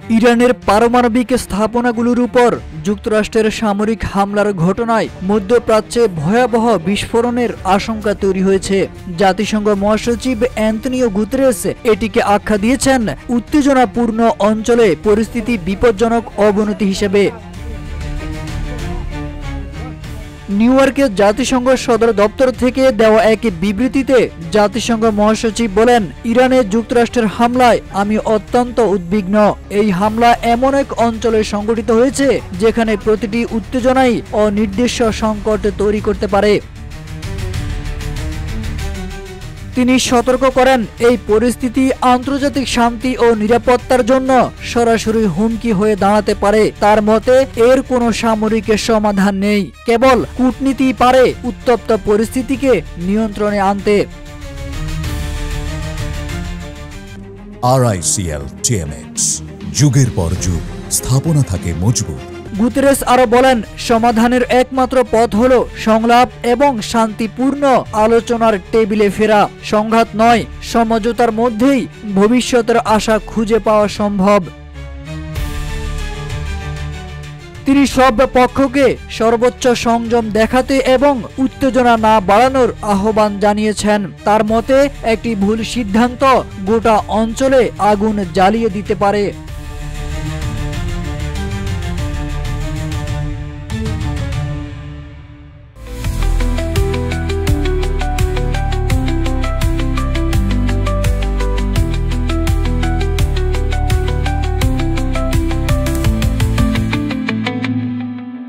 ইরানের পারমাণবিক স্থাপনাগুলোর উপর যুক্তরাষ্ট্রের সামরিক হামলার ঘটনায় মধ্যপ্রাচ্যে ভয়াবহ বিস্ফোরণের আশঙ্কা তৈরি হয়েছে। জাতিসংঘ মহাসচিব অ্যান্তনিও গুতেরেস এটিকে আখ্যা দিয়েছেন উত্তেজনাপূর্ণ অঞ্চলে পরিস্থিতি বিপজ্জনক অবনতি হিসেবে। নিউ ইয়র্কের জাতিসংঘ সদর দপ্তর থেকে দেওয়া এক বিবৃতিতে জাতিসংঘ মহাসচিব বলেন, ইরানে যুক্তরাষ্ট্রের হামলায় আমি অত্যন্ত উদ্বিগ্ন। এই হামলা এমন এক অঞ্চলে সংঘটিত হয়েছে যেখানে প্রতিটি উত্তেজনাই অনির্দিষ্ট সংকট তৈরি করতে পারে। তিনি সতর্ক করেন, এই পরিস্থিতি আন্তর্জাতিক শান্তি ও নিরাপত্তার জন্য সরাসরি হুমকি হয়ে দাঁড়াতে পারে। তার মতে এর কোনো সামরিক সমাধান নেই, কেবল কূটনীতি পারে উত্তপ্ত পরিস্থিতিকে নিয়ন্ত্রণে আনতে। RICL TMX, যুগের পর যুগ স্থাপনা থাকে মজবুত। গুতেরেস আরো বলেন, সমাধানের একমাত্র পথ হলো সংলাপ এবং শান্তিপূর্ণ আলোচনার টেবিলে ফেরা। সংঘাত নয়, সমঝোতার মধ্যেই ভবিষ্যতের আশা খুঁজে পাওয়া সম্ভব। তিনি সব পক্ষকে সর্বোচ্চ সংযম দেখাতে এবং উত্তেজনা না বাড়ানোর আহ্বান জানিয়েছেন। তার মতে একটি ভুল সিদ্ধান্ত গোটা অঞ্চলে আগুন জ্বালিয়ে দিতে পারে।